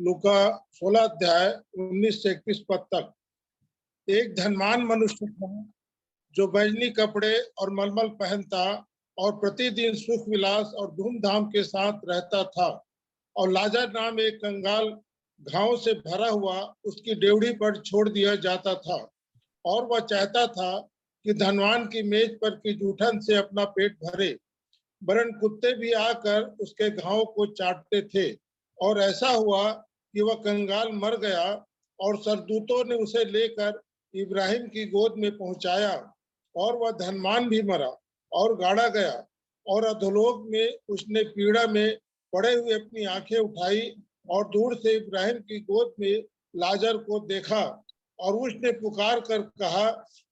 लूका 16 अध्याय 19 से 21 पद तक। एक धनवान मनुष्य था जो बैजनी कपड़े और मलमल पहनता और प्रतिदिन सुख विलास और धूमधाम के साथ रहता था। और लाजर नाम एक कंगाल घावों से भरा हुआ उसकी डेवढ़ी पर छोड़ दिया जाता था। और वह चाहता था कि धनवान की मेज पर की जूठन से अपना पेट भरे, वरन कुत्ते भी आकर उसके घावों को चाटते थे। और ऐसा हुआ कि वह कंगाल मर गया और सरदूतों ने उसे लेकर इब्राहिम की गोद में पहुंचाया। और वह धनवान भी मरा और गाड़ा गया। और अधोलोक में उसने पीड़ा में पड़े हुए अपनी आंखें उठाई और दूर से इब्राहिम की गोद में लाजर को देखा। और उसने पुकार कर कहा,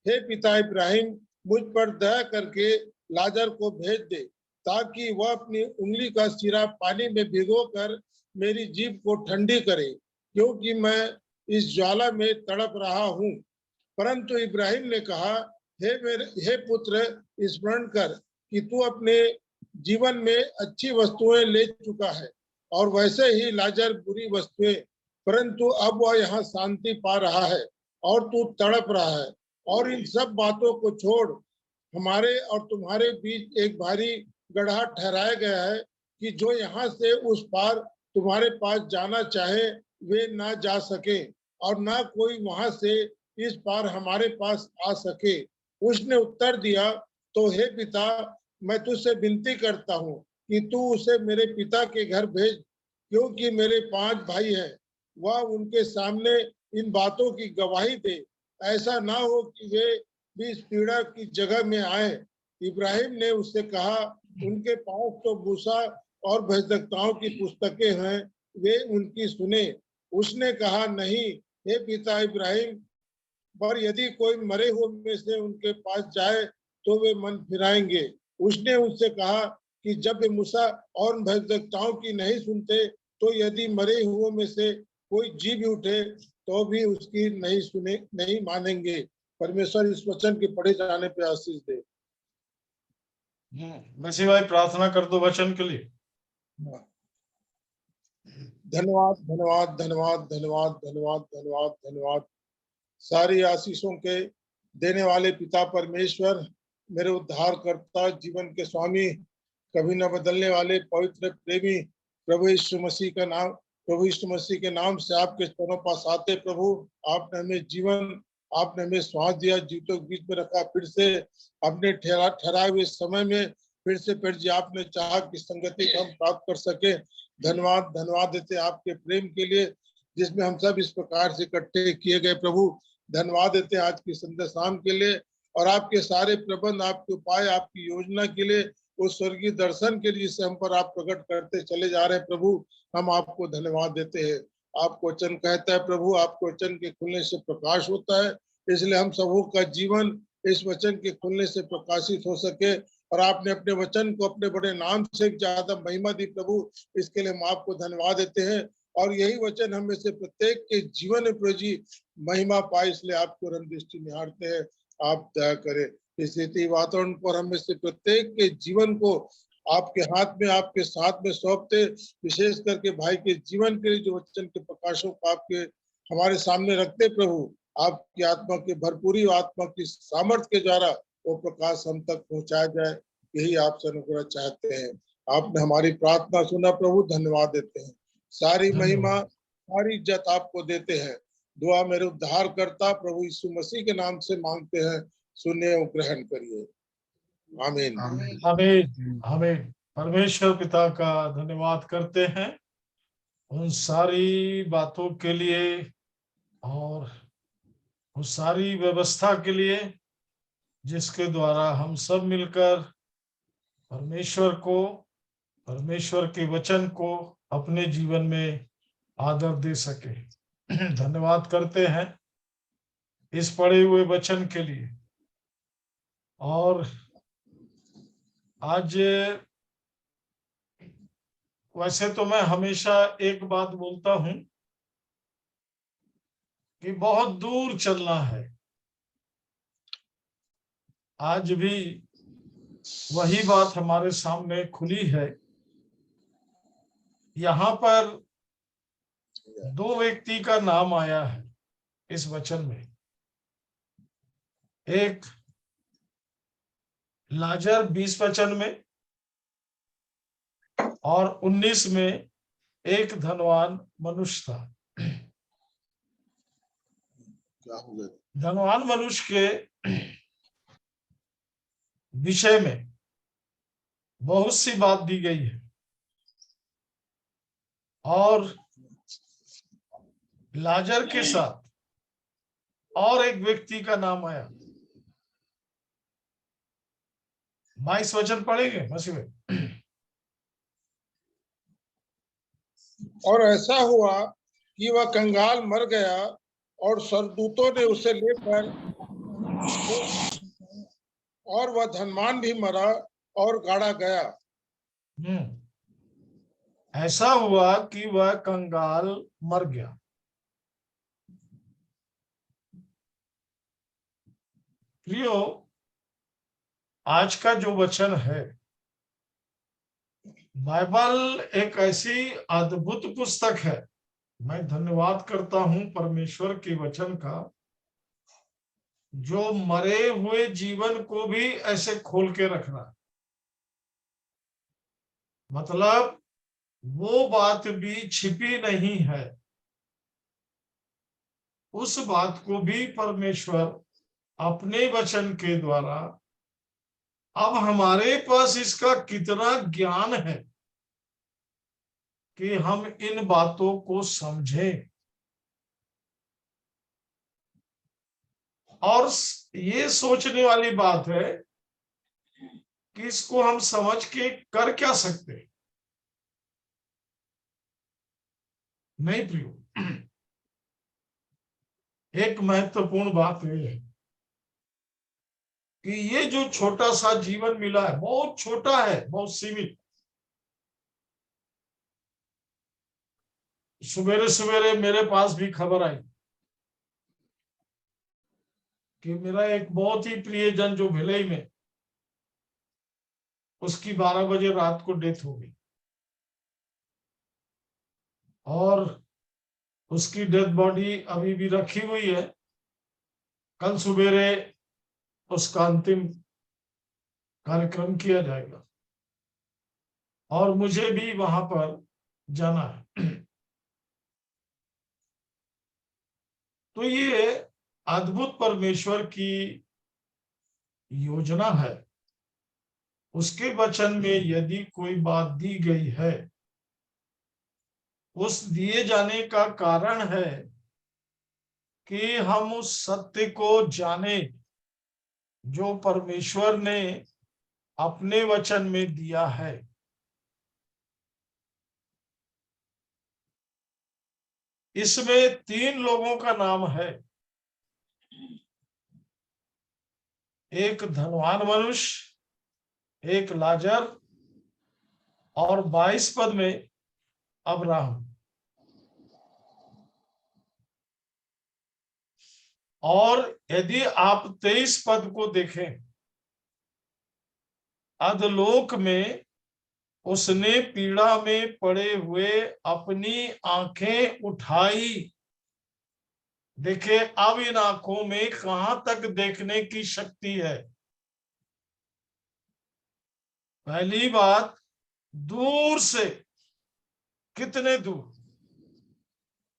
हे पिता इब्राहिम, मुझ पर दया करके लाजर को भेज दे, ताकि वह अपनी उंगली का सिरा पानी में भिगोकर मेरी जीभ को ठंडी करे, क्योंकि मैं इस ज्वाला में तड़प रहा हूँ। परंतु इब्राहिम ने कहा, हे पुत्र, स्मरण कर कि तू अपने जीवन में अच्छी वस्तुएं ले चुका है, और वैसे ही लाजर बुरी वस्तुएं, परंतु अब वह यहाँ शांति पा रहा है और तू तड़प रहा है। और इन सब बातों को छोड़, हमारे और तुम्हारे बीच एक भारी गड्ढा ठहराया गया है कि जो यहाँ से उस पार तुम्हारे पास जाना चाहे वे ना जा सके, और ना कोई वहां से इस पार हमारे पास आ सके। उसने उत्तर दिया, तो हे पिता, मैं तुझसे विनती करता हूँ कि तू उसे मेरे पिता के घर भेज, क्योंकि मेरे 5 भाई हैं। वह उनके सामने इन बातों की गवाही दे, ऐसा ना हो कि वे भी इस पीड़ा की जगह में आए। इब्राहिम ने उससे कहा, उनके पास तो मूसा और भविष्यवक्ताओं की पुस्तकें हैं, वे उनकी सुने। उसने कहा, नहीं हे पिता इब्राहिम, पर यदि कोई मरे हुए में से उनके पास जाए तो वे मन फिराएंगे। उसने उससे कहा कि जब वे मूसा और भविष्यवक्ताओं की नहीं सुनते, तो यदि मरे हुए में से कोई जी भी उठे तो भी उसकी नहीं मानेंगे। परमेश्वर इस वचन के पढ़े जाने पे आशीष दे। मसीह भाई प्रार्थना कर दो वचन के लिए। धन्यवाद धन्यवाद धन्यवाद धन्यवाद धन्यवाद धन्यवाद धन्यवाद। सारी आशीषों के देने वाले पिता परमेश्वर, मेरे उद्धारकर्ता, जीवन के स्वामी, कभी न बदलने वाले पवित्र प्रेमी प्रभु यीशु मसीह का नाम, प्रभु यीशु मसीह के नाम से आपके चरणों पास आते। प्रभु, आपने हमें जीवन, आपने हमें श्वास दिया, जीवों के बीच में रखा, फिर से अपने ठहराए हुए समय में फिर से फिर जी आपने चाहा कि संगति को हम प्राप्त कर सके। धन्यवाद धन्यवाद देते आपके प्रेम के लिए, जिसमें हम सब इस प्रकार से इकट्ठे किए गए। प्रभु, धन्यवाद देते हैं आज की संध्या शाम के लिए, और आपके सारे प्रबंध, आपके उपाय, आपकी योजना के लिए, उस स्वर्गीय दर्शन के लिए जिसे हम पर आप प्रकट करते चले जा रहे हैं। प्रभु, हम आपको धन्यवाद देते हैं। आपको वचन कहता है प्रभु, आपको वचन के खुलने से प्रकाश होता है, इसलिए हम सबों का जीवन इस वचन के खुलने से प्रकाशित हो सके। और आपने अपने वचन को अपने बड़े नाम से ज्यादा महिमा दी प्रभु, इसके लिए हम आपको धन्यवाद देते हैं। और यही वचन हमें से प्रत्येक के जीवन में प्रभु जी महिमा पाए, इसलिए आपको रंग दृष्टि निहारते हैं। आप दया करें, इस रीति वातावरण पर हमें से प्रत्येक के जीवन को आपके हाथ में, आपके साथ में सौंपते, विशेष करके भाई के जीवन के लिए जो वचन के प्रकाशों को आपके हमारे सामने रखते प्रभु, आपकी आत्मा की भरपूरी, आत्मा की सामर्थ्य के द्वारा वो प्रकाश हम तक पहुंचाया जाए, यही आपसे अनुग्रह चाहते हैं। आपने हमारी प्रार्थना सुना प्रभु, धन्यवाद देते हैं। सारी महिमा, सारी इज्जत आपको देते हैं। दुआ मेरे उद्धार करता प्रभु यीशु मसीह के नाम से मांगते हैं, सुनिए और ग्रहण करिए। आमीन आमीन आमीन। परमेश्वर पिता का धन्यवाद करते हैं उन सारी बातों के लिए और उस सारी व्यवस्था के लिए जिसके द्वारा हम सब मिलकर परमेश्वर को, परमेश्वर के वचन को अपने जीवन में आदर दे सके। धन्यवाद करते हैं इस पढ़े हुए वचन के लिए। और आज वैसे तो मैं हमेशा एक बात बोलता हूं कि बहुत दूर चलना है। आज भी वही बात हमारे सामने खुली है। यहाँ पर दो व्यक्ति का नाम आया है इस वचन में। एक लाजर 20 वचन में और 19 में एक धनवान मनुष्य था। क्या हो गया? धनवान मनुष्य के विषय में बहुत सी बात दी गई है और लाजर के साथ और एक व्यक्ति का नाम आया। 22 वचन पढ़ेंगे मसीह भाई। और ऐसा हुआ कि वह कंगाल मर गया और स्वर्गदूतों ने उसे लेकर, और वह धनवान भी मरा और गाड़ा गया। ऐसा हुआ कि वह कंगाल मर गया। प्रियो, आज का जो वचन है, बाइबल एक ऐसी अद्भुत पुस्तक है। मैं धन्यवाद करता हूं परमेश्वर के वचन का, जो मरे हुए जीवन को भी ऐसे खोल के रख रहा है। मतलब वो बात भी छिपी नहीं है, उस बात को भी परमेश्वर अपने वचन के द्वारा, अब हमारे पास इसका कितना ज्ञान है कि हम इन बातों को समझें और ये सोचने वाली बात है कि इसको हम समझ के कर क्या सकते हैं। नहीं प्रियो, एक महत्वपूर्ण बात यह है कि ये जो छोटा सा जीवन मिला है, बहुत छोटा है, बहुत सीमित। सवेरे सवेरे मेरे पास भी खबर आई कि मेरा एक बहुत ही प्रियजन जो भिलई में, उसकी 12 बजे रात को डेथ हो गई और उसकी डेड बॉडी अभी भी रखी हुई है। कल सवेरे उसका अंतिम कार्यक्रम किया जाएगा और मुझे भी वहां पर जाना है। तो ये अद्भुत परमेश्वर की योजना है। उसके वचन में यदि कोई बात दी गई है, उस दिए जाने का कारण है कि हम उस सत्य को जाने जो परमेश्वर ने अपने वचन में दिया है। इसमें 3 लोगों का नाम है। एक धनवान मनुष्य, एक लाजर और 22 पद में अब्राहम। और यदि आप 23 पद को देखें, अधलोक में उसने पीड़ा में पड़े हुए अपनी आंखें उठाई। देखिए, अब इन आंखों में कहां तक देखने की शक्ति है। पहली बात, दूर से, कितने दूर,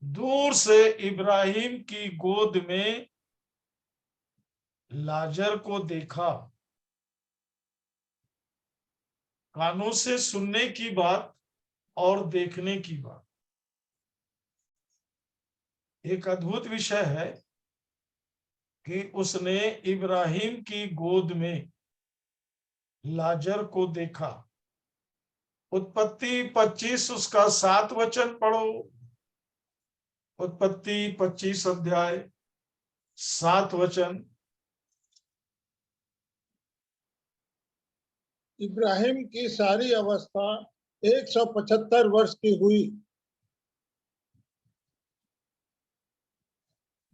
दूर से इब्राहिम की गोद में लाजर को देखा। कानों से सुनने की बात और देखने की बात एक अद्भुत विषय है कि उसने इब्राहिम की गोद में लाजर को देखा। उत्पत्ति 25 उसका 7 वचन पढ़ो। उत्पत्ति 25 अध्याय 7 वचन। इब्राहिम की सारी अवस्था 175 वर्ष की हुई।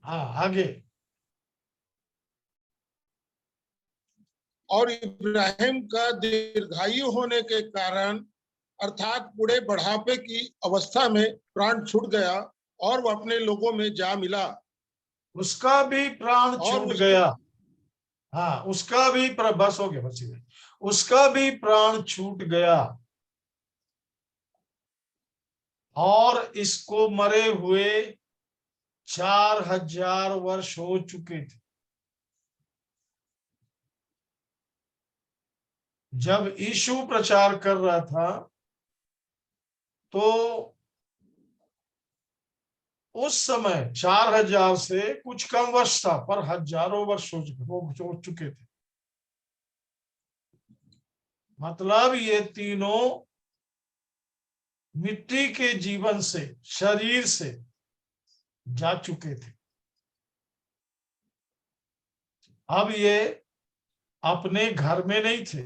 हाँ, आगे। और इब्राहिम का दीर्घायु होने के कारण, अर्थात बूढ़े बढ़ापे की अवस्था में प्राण छूट गया और वह अपने लोगों में जा मिला उसका भी प्राण और छूट उसके गया। हाँ, उसका भी बस हो गया, बस ही उसका भी प्राण छूट गया और इसको मरे हुए 4000 वर्ष हो चुके थे। जब यीशु प्रचार कर रहा था तो उस समय 4000 से कुछ कम वर्ष था, पर हजारों वर्ष हो चुके थे। मतलब ये तीनों मिट्टी के जीवन से, शरीर से जा चुके थे। अब ये अपने घर में नहीं थे,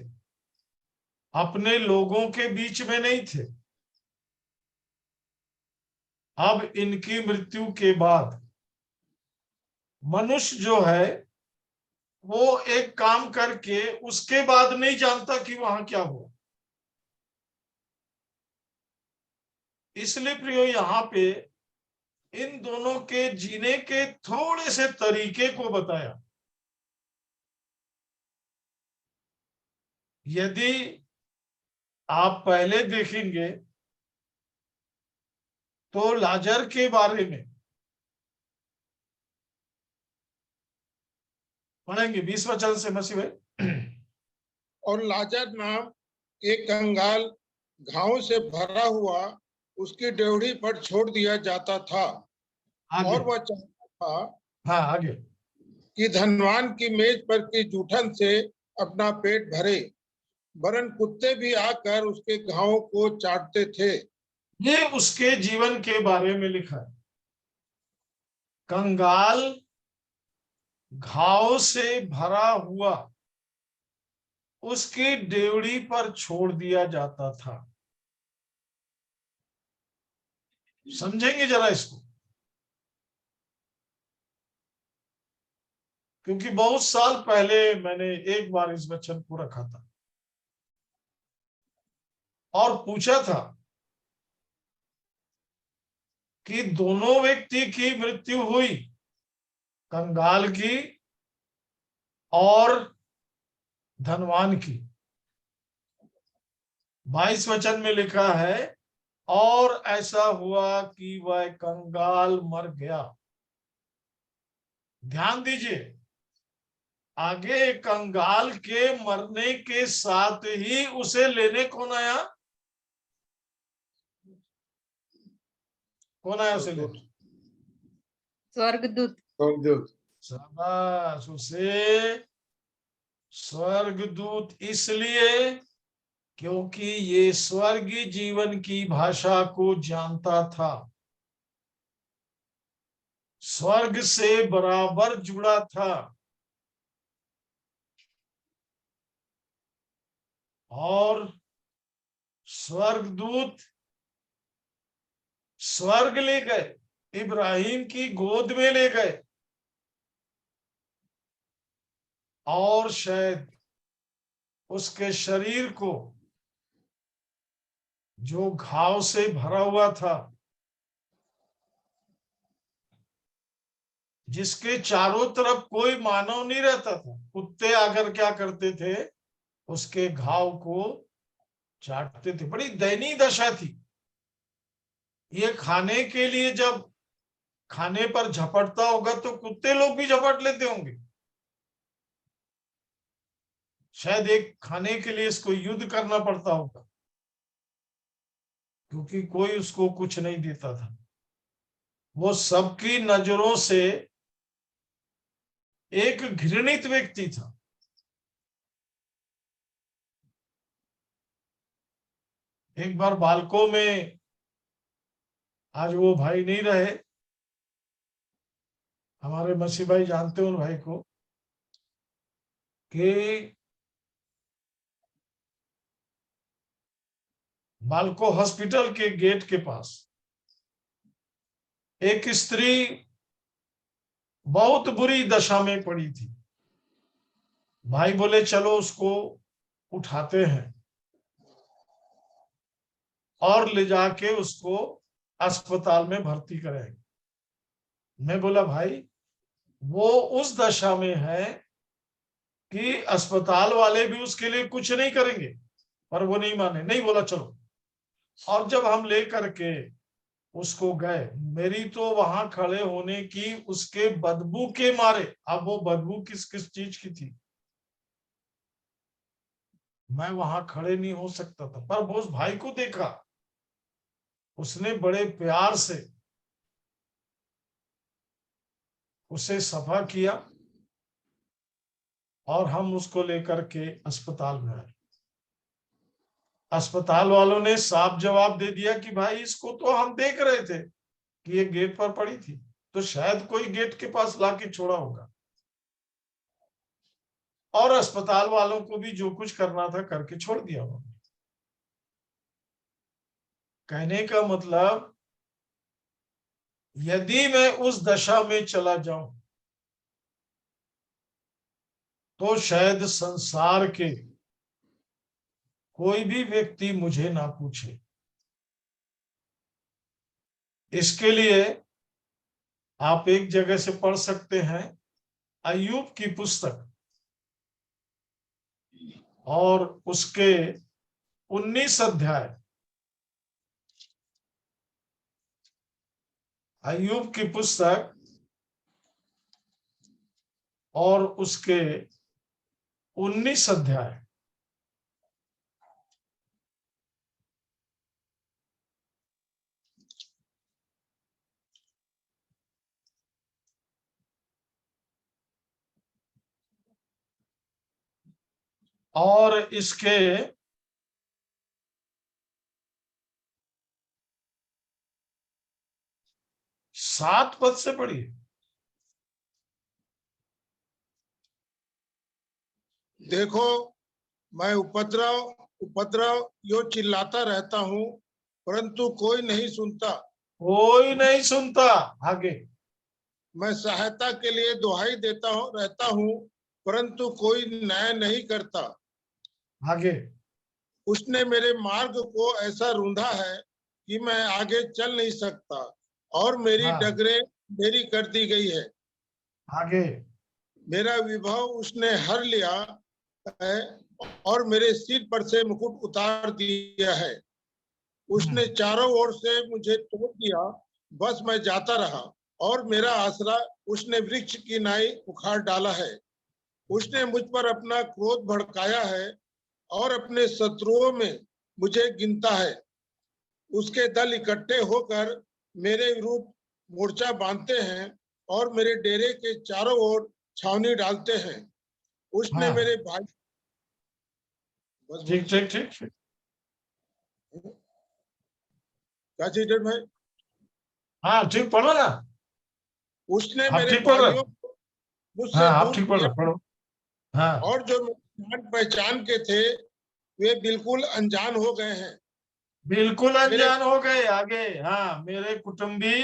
अपने लोगों के बीच में नहीं थे। अब इनकी मृत्यु के बाद मनुष्य जो है वो एक काम करके उसके बाद नहीं जानता कि वहां क्या हुआ। इसलिए प्रियो, यहाँ पे इन दोनों के जीने के थोड़े से तरीके को बताया। यदि आप पहले देखेंगे तो लाजर के बारे में पढ़ेंगे 20 वचन से मसीह भाई। और लाजर नाम एक कंगाल घावों से भरा हुआ उसकी डेवढ़ी पर छोड़ दिया जाता था आगे, और वह चाहता था हाँ आगे। कि धनवान की मेज पर की जूठन से अपना पेट भरे, वरन कुत्ते भी आकर उसके घावों को चाटते थे। ये उसके जीवन के बारे में लिखा है। कंगाल, घाव से भरा हुआ, उसकी डेवढ़ी पर छोड़ दिया जाता था। समझेंगे जरा इसको, क्योंकि बहुत साल पहले मैंने एक बार इस वचन को रखा था और पूछा था कि दोनों व्यक्ति की मृत्यु हुई, कंगाल की और धनवान की। 22 वचन में लिखा है, और ऐसा हुआ कि वह कंगाल मर गया। ध्यान दीजिए, आगे कंगाल के मरने के साथ ही उसे लेने कौन आया? कौन आया उसे लेने? स्वर्गदूत। स्वर्गदूत। शाबाश। उसे स्वर्गदूत इसलिए क्योंकि ये स्वर्गीय जीवन की भाषा को जानता था, स्वर्ग से बराबर जुड़ा था और स्वर्गदूत स्वर्ग ले गए, इब्राहिम की गोद में ले गए और शायद उसके शरीर को, जो घाव से भरा हुआ था, जिसके चारों तरफ कोई मानव नहीं रहता था, कुत्ते आकर क्या करते थे? उसके घाव को चाटते थे। बड़ी दयनीय दशा थी। ये खाने के लिए जब खाने पर झपटता होगा तो कुत्ते लोग भी झपट लेते होंगे। शायद एक खाने के लिए इसको युद्ध करना पड़ता होगा, क्योंकि कोई उसको कुछ नहीं देता था। वो सबकी नजरों से एक घृणित व्यक्ति था। एक बार बालकों में, आज वो भाई नहीं रहे, हमारे मसीह भाई जानते हो उन भाई को, कि बालको हॉस्पिटल के गेट के पास एक स्त्री बहुत बुरी दशा में पड़ी थी। भाई बोले चलो उसको उठाते हैं और ले जाके उसको अस्पताल में भर्ती करेंगे। मैं बोला भाई वो उस दशा में है कि अस्पताल वाले भी उसके लिए कुछ नहीं करेंगे, पर वो नहीं माने, नहीं बोला चलो। और जब हम लेकर के उसको गए, मेरी तो वहां खड़े होने की उसके बदबू के मारे, अब वो बदबू किस किस चीज की थी मैं वहां खड़े नहीं हो सकता था, पर वो उस भाई को देखा, उसने बड़े प्यार से उसे सफा किया और हम उसको लेकर के अस्पताल में आए। अस्पताल वालों ने साफ जवाब दे दिया कि भाई इसको तो हम देख रहे थे कि ये गेट पर पड़ी थी, तो शायद कोई गेट के पास लाके छोड़ा होगा। और अस्पताल वालों को भी जो कुछ करना था करके छोड़ दिया उन्होंने। कहने का मतलब यदि मैं उस दशा में चला जाऊं तो शायद संसार के कोई भी व्यक्ति मुझे ना पूछे। इसके लिए आप एक जगह से पढ़ सकते हैं अय्यूब की पुस्तक और उसके 19 अध्याय, अय्यूब की पुस्तक और उसके 19 अध्याय। और इसके 7 पद से पढ़िए। देखो, मैं उपद्रव उपद्रव यो चिल्लाता रहता हूँ, परंतु कोई नहीं सुनता। कोई नहीं सुनता। आगे। मैं सहायता के लिए दुहाई देता रहता हूँ, परंतु कोई न्याय नहीं करता। आगे। उसने मेरे मार्ग को ऐसा रूंधा है कि मैं आगे चल नहीं सकता, और मेरी हाँ। डगरें मेरी कर दी गई है। आगे। मेरा विभव उसने हर लिया है, और मेरे सिर पर से मुकुट उतार दिया है। उसने चारों ओर से मुझे तोड़ दिया, बस मैं जाता रहा, और मेरा आसरा उसने वृक्ष की नाई उखाड़ डाला है। उसने मुझ पर अपना क्रोध भड़काया है, और अपने शत्रुओं में मुझे गिनता है। उसके दल इकट्ठे होकर मेरे विरुद्ध मोर्चा बांधते हैं, और मेरे डेरे के चारों ओर छावनी डालते हैं। उसने हाँ। मेरे भाई, बस ठीक ठीक ठीक ठीक। क्या चीज है भाई? हाँ ठीक पढ़ो ना। उसने आप मेरे ठीक पढ़ रहे भाइयों हो। को मुझसे हाँ आप दूर ठीक पढ़ किया, रहे हो, पढ़ो। हाँ और जो मेरी जान पहचान के थे वे बिल्कुल अनजान हो गए हैं। बिल्कुल मेरे अनजान हो गए। आगे। हाँ मेरे कुटुंबी।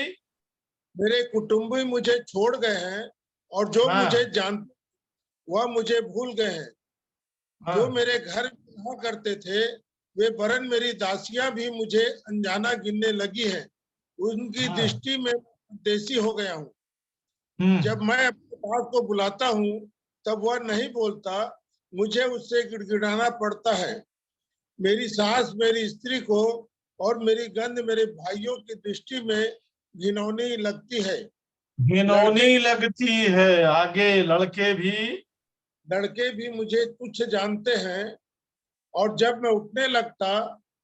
मेरे कुटुंबी मुझे छोड़ गए हैं, और जो मुझे हाँ जानते वह मुझे भूल गए हैं। जो हाँ मेरे घर में रहा करते थे वे वरन मेरी दासियां भी मुझे अनजाना गिनने लगी हैं। उनकी हाँ। दृष्टि में देसी हो गया हूँ। जब हम्म। मैं अपने दास को बुलाता हूँ तब वह नहीं बोलता, मुझे उससे गिड़गिड़ाना पड़ता है। मेरी सास मेरी स्त्री को और मेरी गंध मेरे भाइयों की दृष्टि में घिनौनी लगती है। लड़के घिनौनी लगती है। आगे। लड़के भी। लड़के भी मुझे तुच्छ जानते हैं, और जब मैं उठने लगता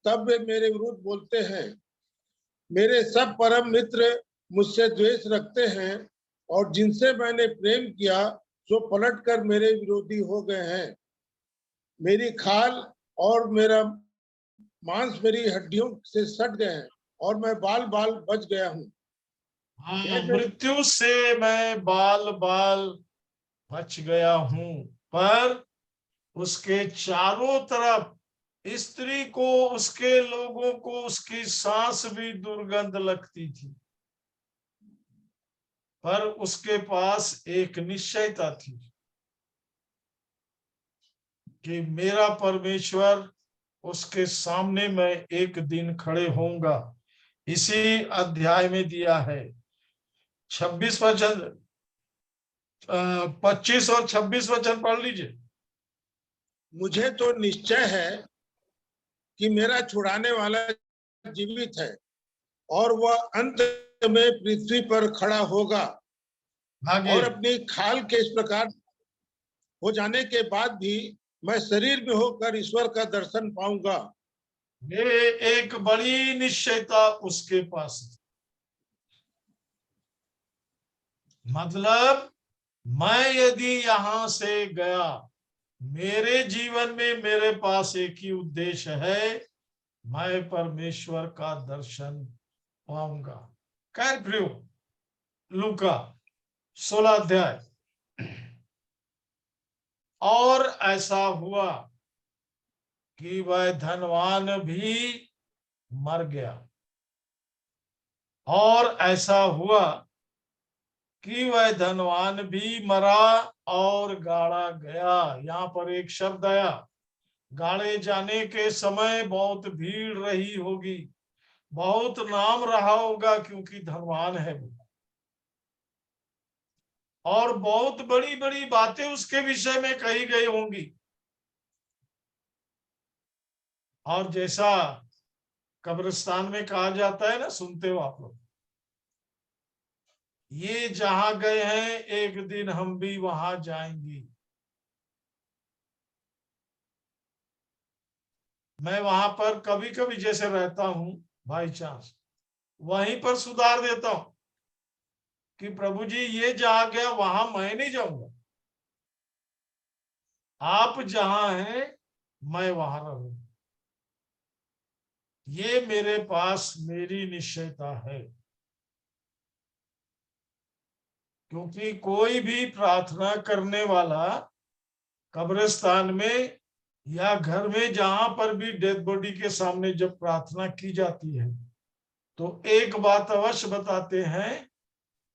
तब वे मेरे विरुद्ध बोलते हैं। मेरे सब परम मित्र मुझसे द्वेष रखते हैं, और जिनसे मैंने प्रेम किया सो पलट कर मेरे विरोधी हो गए हैं। मेरी खाल और मेरा मांस मेरी हड्डियों से सट गए हैं, और मैं बाल बाल बच गया हूँ। हाँ हे मेरे मृत्यु से मैं बाल बाल बच गया हूं, पर उसके चारों तरफ स्त्री को, उसके लोगों को उसकी सांस भी दुर्गंध लगती थी, पर उसके पास एक निश्चयता थी कि मेरा परमेश्वर, उसके सामने मैं एक दिन खड़े होऊंगा। इसी अध्याय में दिया है। 26 वचन 25 और 26 वचन पढ़ लीजिए। मुझे तो निश्चय है कि मेरा छुड़ाने वाला जीवित है और वह अंत में पृथ्वी पर खड़ा होगा, आगे और अपनी खाल के इस प्रकार हो जाने के बाद भी मैं शरीर में होकर ईश्वर का दर्शन पाऊंगा। ये एक बड़ी निश्चयता उसके पास है। मतलब मैं यदि यहां से गया, मेरे जीवन में मेरे पास एक ही उद्देश्य है, मैं परमेश्वर का दर्शन पाऊंगा। खैर प्रियो, लूका 16 अध्याय। और ऐसा हुआ कि वह धनवान भी मर गया, और ऐसा हुआ कि वह धनवान भी मरा और गाड़ा गया। यहाँ पर एक शब्द आया, गाड़े जाने के समय बहुत भीड़ रही होगी, बहुत नाम रहा होगा, क्योंकि धनवान है वो, और बहुत बड़ी बड़ी बातें उसके विषय में कही गई होंगी। और जैसा कब्रिस्तान में कहा जाता है ना, सुनते हो आप लोग, ये जहां गए हैं एक दिन हम भी वहां जाएंगे। मैं वहां पर कभी कभी जैसे रहता हूं, बाई चांस वहीं पर सुधार देता हूं कि प्रभु जी ये जहां गया वहां मैं नहीं जाऊंगा, आप जहां हैं मैं वहां रहूंगा। ये मेरे पास मेरी निश्चयता है, क्योंकि कोई भी प्रार्थना करने वाला कब्रिस्तान में या घर में जहां पर भी डेड बॉडी के सामने जब प्रार्थना की जाती है, तो एक बात अवश्य बताते हैं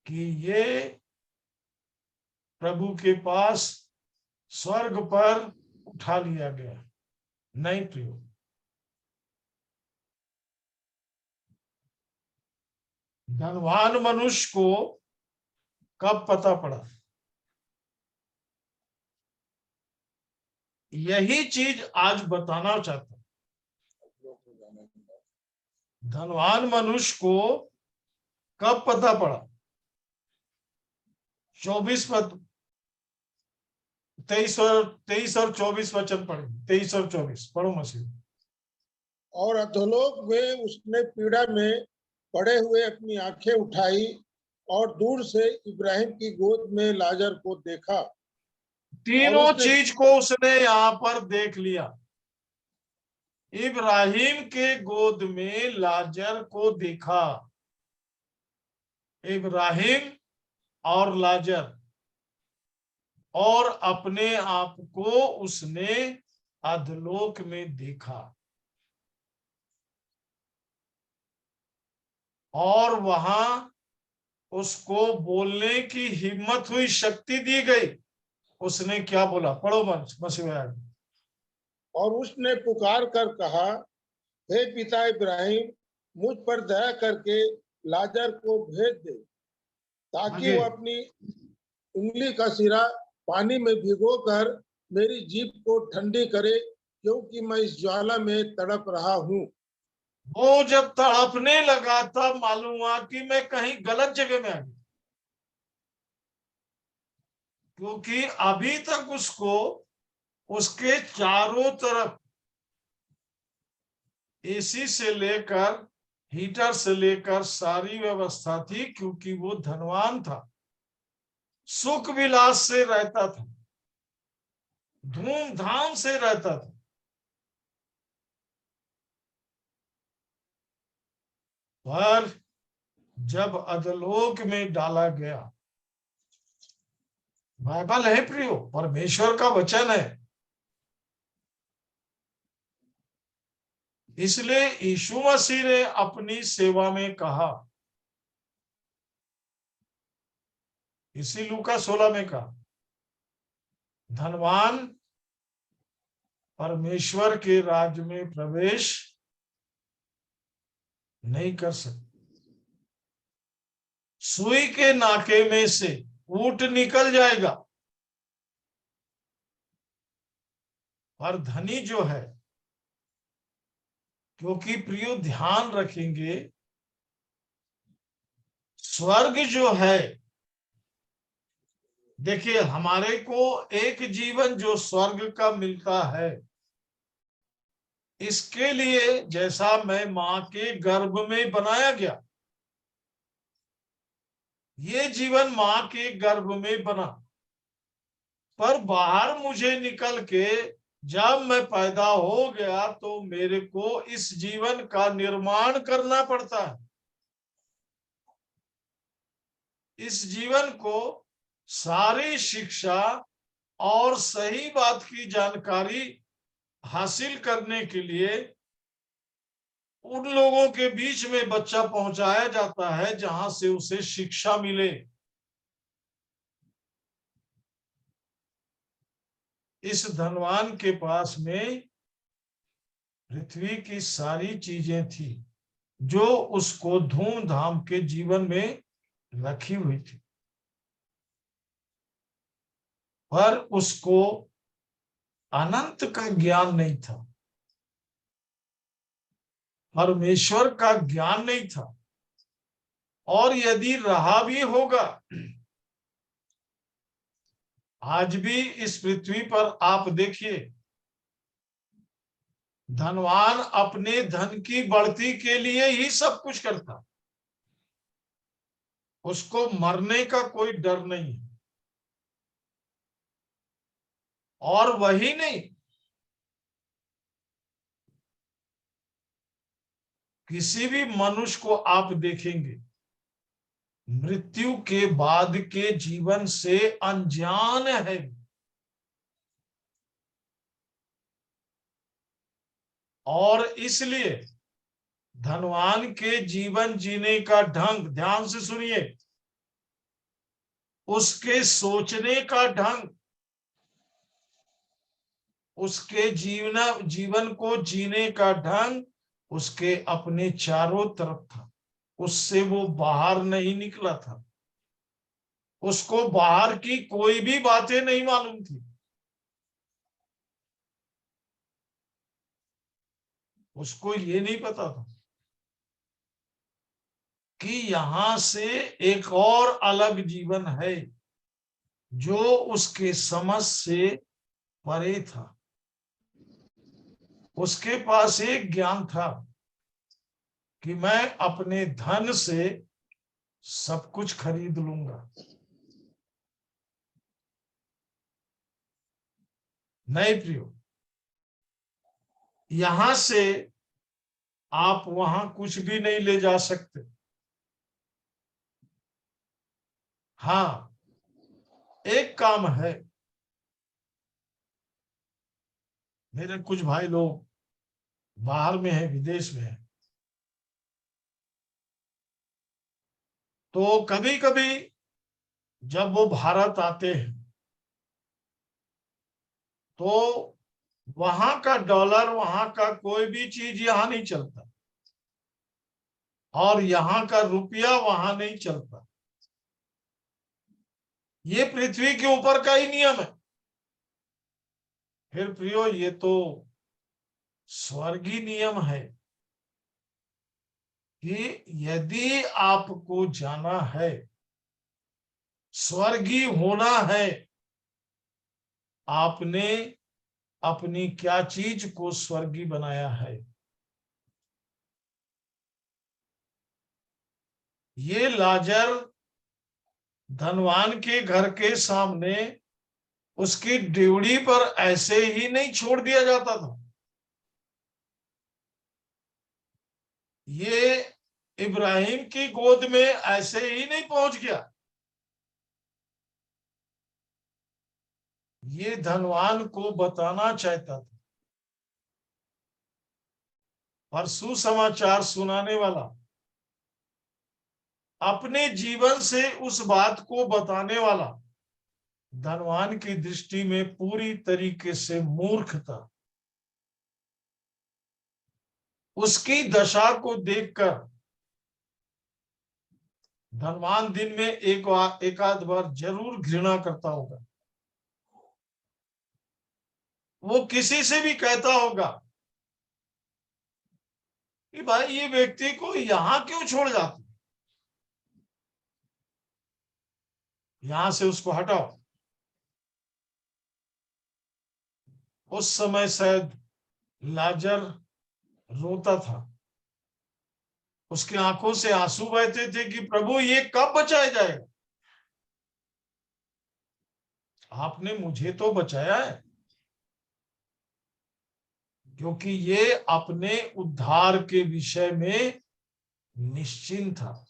कि ये प्रभु के पास स्वर्ग पर उठा लिया गया। नहीं प्रियो, धनवान मनुष्य को कब पता पड़ा? यही चीज आज बताना चाहता हूं। धनवान मनुष्य को कब पता पड़ा? 24 पद 23 और 24 वचन पढ़े। 23 और 24 पढ़ो मसीह। और अधोलोक में उसने पीड़ा में पड़े हुए अपनी आंखें उठाई और दूर से इब्राहिम की गोद में लाजर को देखा। और तीनों उसने चीज को उसने यहां पर देख लिया। इब्राहिम के गोद में लाजर को देखा। इब्राहिम और लाजर, और अपने आप को उसने अधलोक में देखा, और वहां उसको बोलने की हिम्मत हुई, शक्ति दी गई। उसने क्या बोला? पढ़ो मसीह। और उसने पुकार कर कहा, हे पिता इब्राहिम, मुझ पर दया करके लाजर को भेज दे, ताकि आगे वह अपनी उंगली का सिरा पानी में भिगोकर मेरी जीभ को ठंडी करे, क्योंकि मैं इस ज्वाला में तड़प रहा हूँ। वो जब तड़पने लगा तब मालूम हुआ कि मैं कहीं गलत जगह में आ गया, क्योंकि अभी तक उसको उसके चारों तरफ एसी से लेकर हीटर से लेकर सारी व्यवस्था थी, क्योंकि वो धनवान था, सुख विलास से रहता था, धूमधाम से रहता था। पर जब अधलोक में डाला गया, बाइबल है प्रियो, परमेश्वर का वचन है, इसलिए यीशु मसीह ने अपनी सेवा में कहा, इसी लूका 16 में कहा, धनवान परमेश्वर के राज्य में प्रवेश नहीं कर सकते। सुई के नाके में से ऊंट निकल जाएगा, और धनी जो है, क्योंकि प्रियो ध्यान रखेंगे, स्वर्ग जो है, देखिए हमारे को एक जीवन जो स्वर्ग का मिलता है, इसके लिए जैसा मैं मां के गर्भ में बनाया गया, ये जीवन मां के गर्भ में बना, पर बाहर मुझे निकल के जब मैं पैदा हो गया तो मेरे को इस जीवन का निर्माण करना पड़ता है। इस जीवन को सारी शिक्षा और सही बात की जानकारी हासिल करने के लिए उन लोगों के बीच में बच्चा पहुंचाया जाता है जहां से उसे शिक्षा मिले। इस धनवान के पास में पृथ्वी की सारी चीजें थी जो उसको धूमधाम के जीवन में रखी हुई थी, पर उसको अनंत का ज्ञान नहीं था, परमेश्वर का ज्ञान नहीं था। और यदि रहा भी होगा, आज भी इस पृथ्वी पर आप देखिए, धनवान अपने धन की बढ़ती के लिए ही सब कुछ करता, उसको मरने का कोई डर नहीं है। और वही नहीं, किसी भी मनुष्य को आप देखेंगे मृत्यु के बाद के जीवन से अनजान है। और इसलिए धनवान के जीवन जीने का ढंग, ध्यान से सुनिए, उसके सोचने का ढंग, उसके जीवन को जीने का ढंग उसके अपने चारों तरफ था, उससे वो बाहर नहीं निकला था, उसको बाहर की कोई भी बातें नहीं मालूम थी, उसको ये नहीं पता था कि यहां से एक और अलग जीवन है जो उसके समझ से परे था। उसके पास एक ज्ञान था कि मैं अपने धन से सब कुछ खरीद लूंगा। नहीं प्रियो, यहां से आप वहां कुछ भी नहीं ले जा सकते। हाँ, एक काम है, मेरे कुछ भाई लोग बाहर में है, विदेश में है, तो कभी कभी जब वो भारत आते हैं तो वहां का डॉलर, वहां का कोई भी चीज यहां नहीं चलता, और यहाँ का रुपया वहां नहीं चलता। ये पृथ्वी के ऊपर का ही नियम है। फिर प्रियो, ये तो स्वर्गीय नियम है कि यदि आपको जाना है, स्वर्गीय होना है, आपने अपनी क्या चीज को स्वर्गीय बनाया है। ये लाजर धनवान के घर के सामने उसकी ड्योढ़ी पर ऐसे ही नहीं छोड़ दिया जाता था। ये इब्राहिम की गोद में ऐसे ही नहीं पहुंच गया। ये धनवान को बताना चाहता था, और सुसमाचार सुनाने वाला अपने जीवन से उस बात को बताने वाला धनवान की दृष्टि में पूरी तरीके से मूर्ख था। उसकी दशा को देखकर धनवान दिन में एक आध बार जरूर घृणा करता होगा। वो किसी से भी कहता होगा कि भाई ये व्यक्ति को यहां क्यों छोड़ जाते, यहां से उसको हटाओ। उस समय शायद लाजर रोता था, उसके आंखों से आंसू बहते थे कि प्रभु ये कब बचाया जाएगा, आपने मुझे तो बचाया है। क्योंकि ये अपने उद्धार के विषय में निश्चिंत था,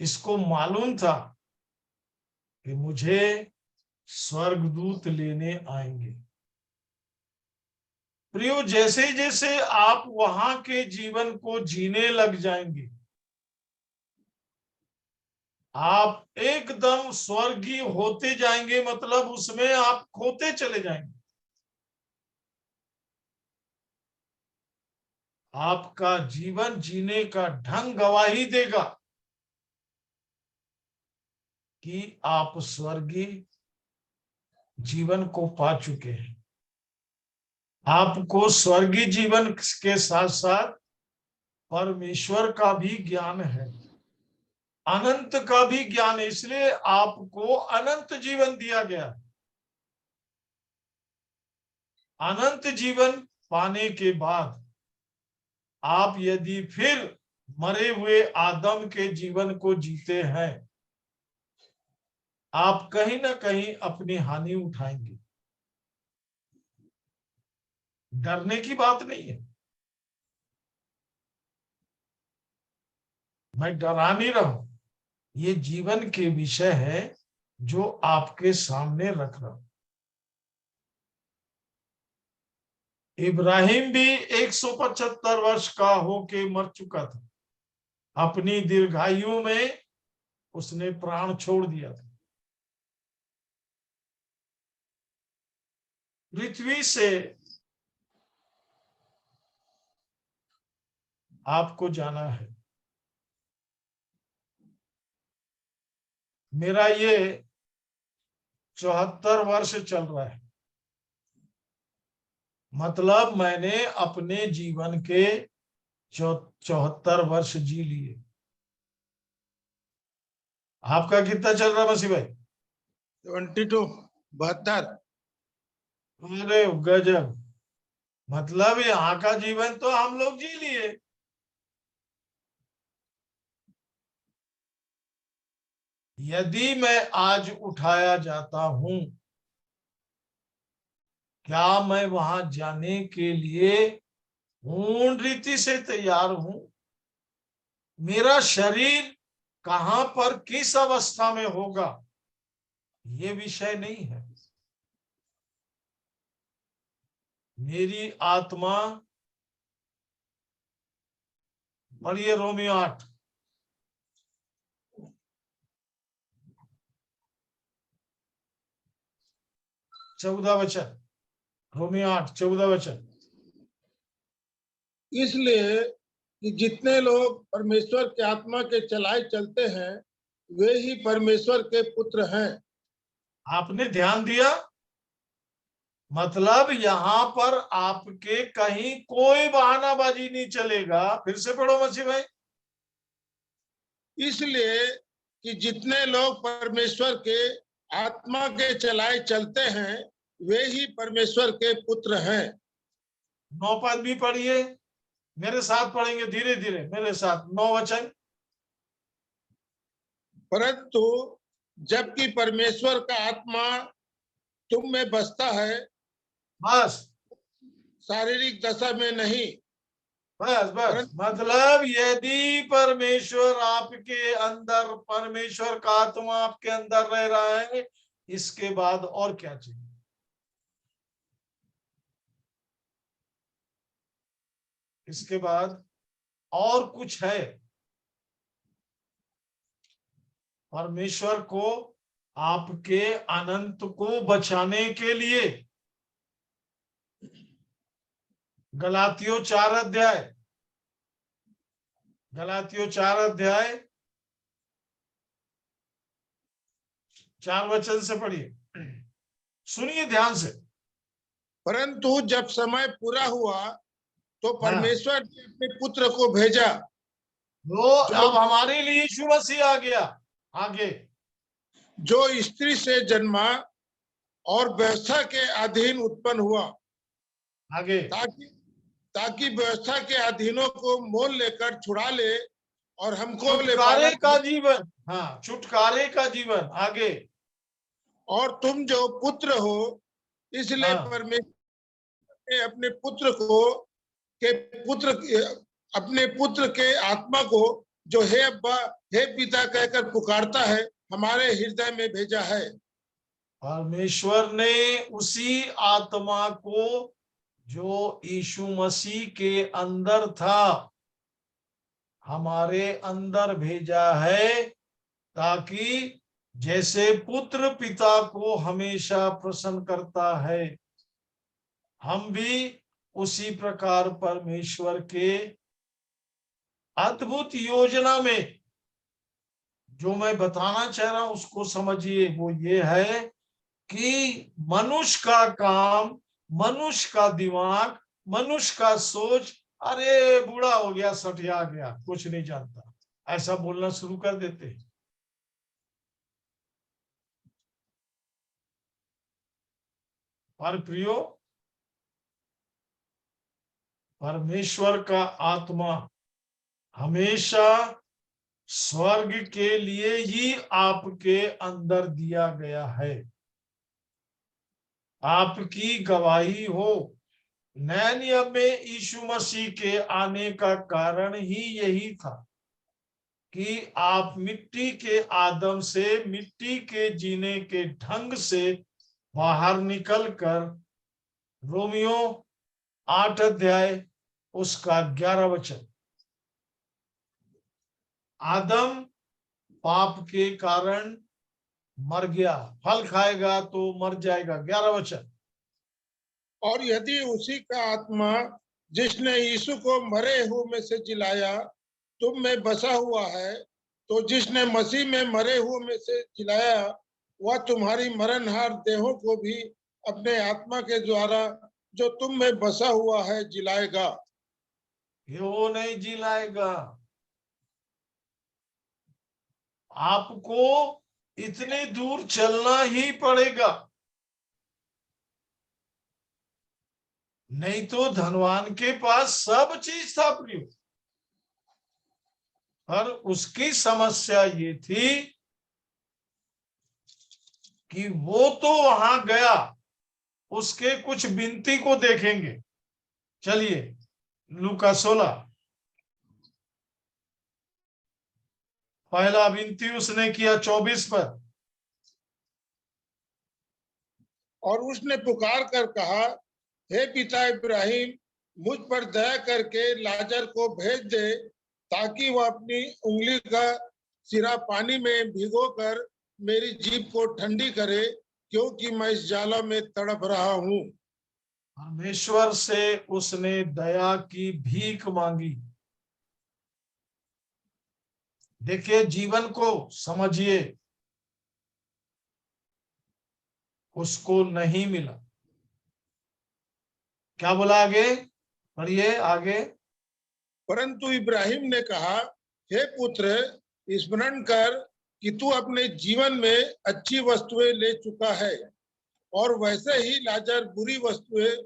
इसको मालूम था कि मुझे स्वर्गदूत लेने आएंगे। प्रियो, जैसे जैसे आप वहां के जीवन को जीने लग जाएंगे, आप एकदम स्वर्गीय होते जाएंगे, मतलब उसमें आप खोते चले जाएंगे। आपका जीवन जीने का ढंग गवाही देगा कि आप स्वर्गीय जीवन को पा चुके हैं। आपको स्वर्गीय जीवन के साथ साथ परमेश्वर का भी ज्ञान है, अनंत का भी ज्ञान है, इसलिए आपको अनंत जीवन दिया गया। अनंत जीवन पाने के बाद आप यदि फिर मरे हुए आदम के जीवन को जीते हैं, आप कहीं ना कहीं अपनी हानि उठाएंगे। डरने की बात नहीं है, मैं डरा नहीं रहा हूं, ये जीवन के विषय है जो आपके सामने रख रहा हूं। इब्राहिम भी 175 वर्ष का होके मर चुका था, अपनी दीर्घायु में उसने प्राण छोड़ दिया था। पृथ्वी से आपको जाना है। मेरा ये 74 वर्ष चल रहा है, मतलब मैंने अपने जीवन के 74 वर्ष जी लिए। आपका कितना चल रहा मसीह भाई? 72, 72। अरे गजब, मतलब यहाँ का जीवन तो हम लोग जी लिए। यदि मैं आज उठाया जाता हूं, क्या मैं वहां जाने के लिए पूर्ण रीति से तैयार हूं? मेरा शरीर कहां पर किस अवस्था में होगा ये विषय नहीं है। मेरी आत्मा, पढ़िए रोमियो 8, चौदह वचन। रोमियो 8, 14 वचन। इसलिए कि जितने लोग परमेश्वर के आत्मा के चलाए चलते हैं वे ही परमेश्वर के पुत्र हैं। आपने ध्यान दिया? मतलब यहां पर आपके कहीं कोई बहानाबाजी नहीं चलेगा। फिर से पढ़ो मसीह भाई। इसलिए कि जितने लोग परमेश्वर के आत्मा के चलाए चलते हैं वे ही परमेश्वर के पुत्र हैं। 9 पद भी पढ़िए, मेरे साथ पढ़ेंगे धीरे धीरे मेरे साथ। 9 वचन। परंतु जबकि परमेश्वर का आत्मा तुम में बसता है, बस शारीरिक दशा में नहीं, बस बस, मतलब यदि परमेश्वर आपके अंदर, परमेश्वर का आत्मा आपके अंदर रह रहा है, इसके बाद और क्या चाहिए? इसके बाद और कुछ है? परमेश्वर को आपके अनंत को बचाने के लिए गलातियों 4 अध्याय, गलातियों 4 अध्याय 4 वचन से पढ़िए, सुनिए ध्यान से। परंतु जब समय पूरा हुआ तो हाँ, परमेश्वर ने अपने पुत्र को भेजा, तो अब हमारे लिए यीशु मसीह आ गया। आगे, जो स्त्री से जन्मा और व्यवस्था के अधीन उत्पन्न हुआ, आगे, ताकि ताकि व्यवस्था के अधीनों को मोल लेकर छुड़ा ले और हमको ले छुटकारे पाना। का जीवन। हाँ, छुटकारे का जीवन। आगे, और तुम जो पुत्र हो, इसलिए हाँ, परमेश्वर ने अपने पुत्र के आत्मा को, जो हे अब्बा हे पिता कहकर पुकारता है, हमारे हृदय में भेजा है। परमेश्वर ने उसी आत्मा को जो यीशु मसीह के अंदर था हमारे अंदर भेजा है, ताकि जैसे पुत्र पिता को हमेशा प्रसन्न करता है, हम भी उसी प्रकार परमेश्वर के अद्भुत योजना में, जो मैं बताना चाह रहा हूं उसको समझिए। वो ये है कि मनुष्य का काम, मनुष्य का दिमाग, मनुष्य का सोच, अरे बूढ़ा हो गया, सठिया गया, कुछ नहीं जानता, ऐसा बोलना शुरू कर देते हैं। पर प्रियो, परमेश्वर का आत्मा हमेशा स्वर्ग के लिए ही आपके अंदर दिया गया है। आपकी गवाही हो। नए नियम में यीशु मसीह के आने का कारण ही यही था कि आप मिट्टी के आदम से, मिट्टी के जीने के ढंग से बाहर निकलकर, रोमियो 8 अध्याय उसका 11 वचन, आदम पाप के कारण मर गया, फल खाएगा तो मर जाएगा, 11 वचन। और यदि उसी का आत्मा जिसने यीशु को मरे हुए में से जिलाया तुम में बसा हुआ है, तो जिसने मसीह में मरे हुए में से जिलाया, वह तुम्हारी मरणहार देहों को भी अपने आत्मा के द्वारा जो तुम में बसा हुआ है जिलाएगा। वो नहीं जिलाएगा। आपको इतनी दूर चलना ही पड़ेगा, नहीं तो धनवान के पास सब चीज था प्रियो, पर उसकी समस्या ये थी कि वो तो वहां गया, उसके कुछ विनती को देखेंगे। चलिए लूका 16, पहला विनती उसने किया 24 पर। और उसने पुकार कर कहा, हे पिता इब्राहिम, मुझ पर दया करके लाजर को भेज दे, ताकि वह अपनी उंगली का सिरा पानी में भिगोकर मेरी जीभ को ठंडी करे, क्योंकि मैं इस जाला में तड़प रहा हूँ। परमेश्वर से उसने दया की भीख मांगी। देखिए, जीवन को समझिए, उसको नहीं मिला। क्या बोला? आगे पढ़िए, आगे। परंतु इब्राहिम ने कहा, हे पुत्र, स्मरण कर कि तू अपने जीवन में अच्छी वस्तुएं ले चुका है, और वैसे ही लाजर बुरी वस्तुएं,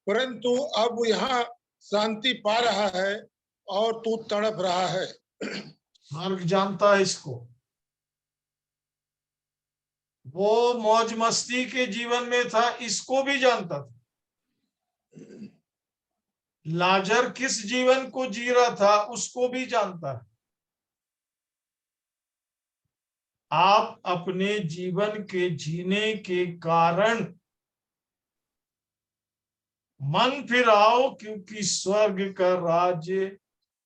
परंतु अब यहाँ शांति पा रहा है और तू तड़प रहा है। स्वर्ग जानता है इसको। वो मौज मस्ती के जीवन में था, इसको भी जानता था। लाजर किस जीवन को जी रहा था, उसको भी जानता है। आप अपने जीवन के जीने के कारण मन फिराओ, क्योंकि स्वर्ग का राज्य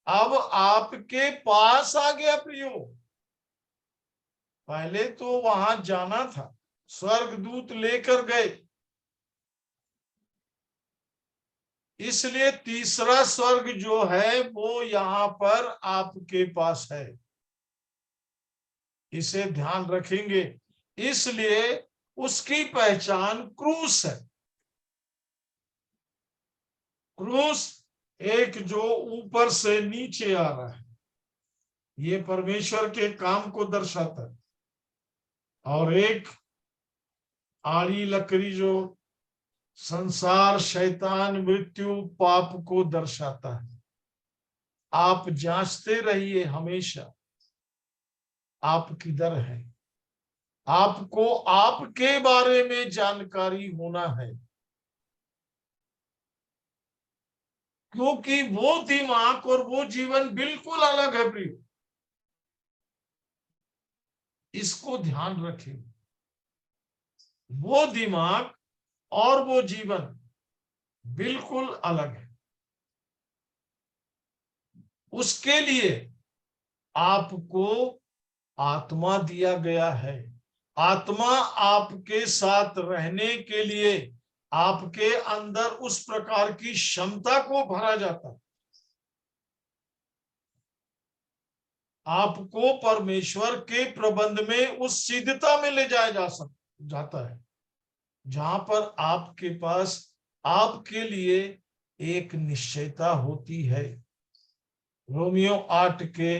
अब आपके पास आ गया प्रियो। पहले तो वहां जाना था, स्वर्गदूत लेकर गए, इसलिए तीसरा स्वर्ग जो है वो यहाँ पर आपके पास है। इसे ध्यान रखेंगे। इसलिए उसकी पहचान क्रूस है। क्रूस एक जो ऊपर से नीचे आ रहा है, ये परमेश्वर के काम को दर्शाता है। और एक आड़ी लकड़ी जो संसार, शैतान, मृत्यु, पाप को दर्शाता है। आप जांचते रहिए हमेशा आप किधर है। आपको आपके बारे में जानकारी होना है, क्योंकि वो दिमाग और वो जीवन बिल्कुल अलग है प्रिय। इसको ध्यान रखें। वो दिमाग और वो जीवन बिल्कुल अलग है। उसके लिए आपको आत्मा दिया गया है। आत्मा आपके साथ रहने के लिए आपके अंदर उस प्रकार की क्षमता को भरा जाता है। आपको परमेश्वर के प्रबंध में उस सिद्धता में ले जाया जाता है जहां पर आपके पास आपके लिए एक निश्चयता होती है। रोमियो 8 के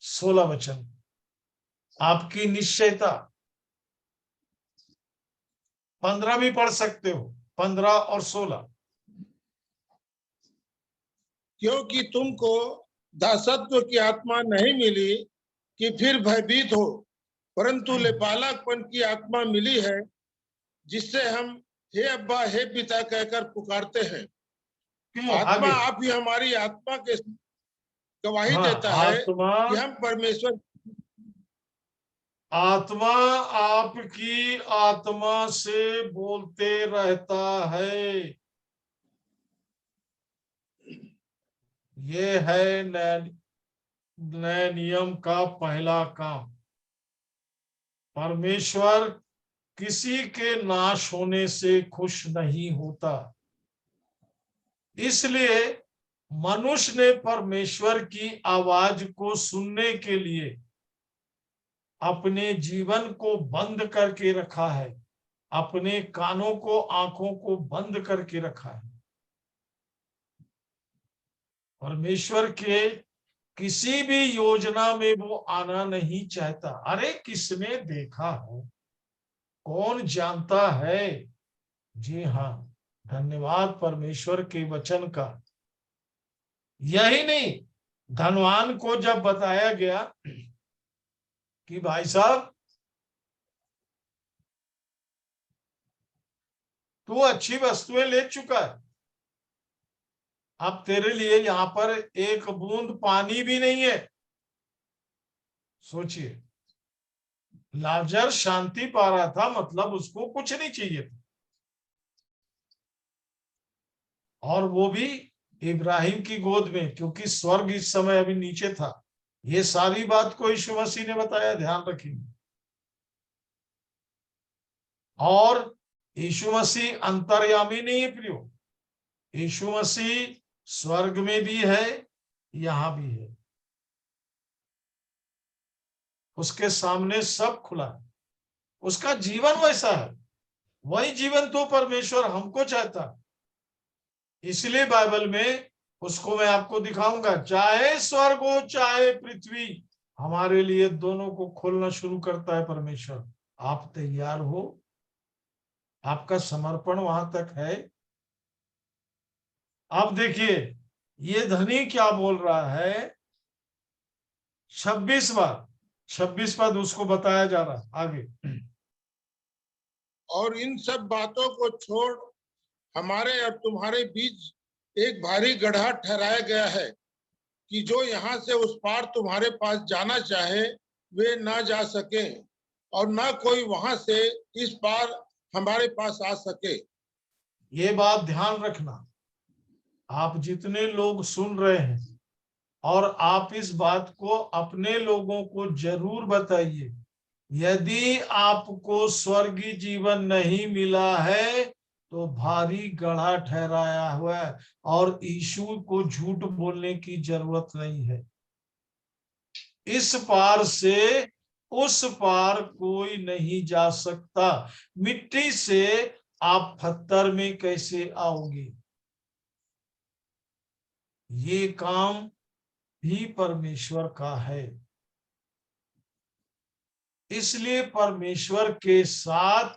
16 वचन। आपकी निश्चयता 15 भी पढ़ सकते हो, 15 और 16। क्योंकि तुमको दासत्व की आत्मा नहीं मिली कि फिर भयभीत हो, परंतु लेपालकपन की आत्मा मिली है, जिससे हम हे अब्बा, हे पिता कहकर पुकारते हैं। क्यों आत्मा आगे? आप ही हमारी आत्मा के गवाही हाँ, देता है आत्मा कि हम परमेश्वर। आत्मा आपकी आत्मा से बोलते रहता है। ये है नए नियम का पहला काम। परमेश्वर किसी के नाश होने से खुश नहीं होता। इसलिए मनुष्य ने परमेश्वर की आवाज को सुनने के लिए अपने जीवन को बंद करके रखा है, अपने कानों को, आंखों को बंद करके रखा है। परमेश्वर के किसी भी योजना में वो आना नहीं चाहता। अरे किसने देखा है, कौन जानता है। जी हाँ, धन्यवाद परमेश्वर के वचन का। यही नहीं, धनवान को जब बताया गया कि भाई साहब तू अच्छी वस्तुएं ले चुका है, अब तेरे लिए यहां पर एक बूंद पानी भी नहीं है। सोचिए, लाजर शांति पा रहा था, मतलब उसको कुछ नहीं चाहिए था, और वो भी इब्राहिम की गोद में, क्योंकि स्वर्ग इस समय अभी नीचे था। ये सारी बात को यीशु मसीह ने बताया, ध्यान रखिए। और यीशु मसीह अंतर्यामी नहीं है प्रियो। यीशु मसीह स्वर्ग में भी है, यहां भी है। उसके सामने सब खुला है। उसका जीवन वैसा है, वही जीवन तो परमेश्वर हमको चाहता है। इसलिए बाइबल में उसको मैं आपको दिखाऊंगा, चाहे स्वर्ग हो चाहे पृथ्वी, हमारे लिए दोनों को खोलना शुरू करता है परमेश्वर। आप तैयार हो? आपका समर्पण वहां तक है? अब देखिए, ये धनी क्या बोल रहा है। 26 पद उसको बताया जा रहा है आगे। और इन सब बातों को छोड़ हमारे और तुम्हारे बीच एक भारी गड्ढा ठहराया गया है, कि जो यहाँ से उस पार तुम्हारे पास जाना चाहे वे ना जा सके, और ना कोई वहां से इस पार हमारे पास आ सके। ये बात ध्यान रखना, आप जितने लोग सुन रहे हैं, और आप इस बात को अपने लोगों को जरूर बताइए। यदि आपको स्वर्गीय जीवन नहीं मिला है तो भारी गड्ढा ठहराया हुआ है, और यीशु को झूठ बोलने की जरूरत नहीं है। इस पार से उस पार कोई नहीं जा सकता। मिट्टी से आप पत्थर में कैसे आओगे? ये काम भी परमेश्वर का है। इसलिए परमेश्वर के साथ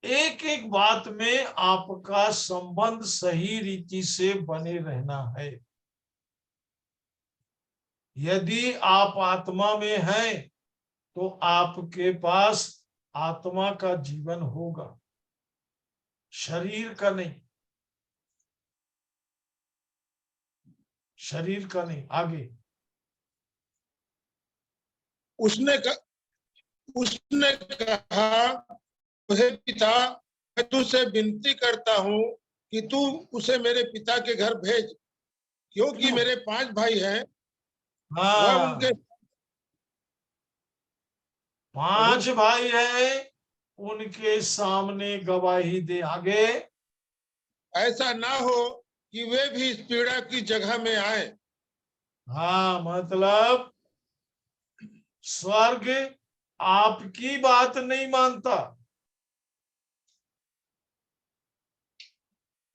एक एक बात में आपका संबंध सही रीति से बने रहना है। यदि आप आत्मा में हैं तो आपके पास आत्मा का जीवन होगा, शरीर का नहीं। शरीर का नहीं। आगे उसने कहा, हे पिता, मैं तुझसे विनती करता हूँ कि तू उसे मेरे पिता के घर भेज, क्योंकि मेरे 5 भाई हैं। वह उनके हाँ, 5 भाई हैं, उनके सामने गवाही दे। आगे ऐसा ना हो कि वे भी इस पीड़ा की जगह में आए। हाँ, मतलब स्वर्ग आपकी बात नहीं मानता।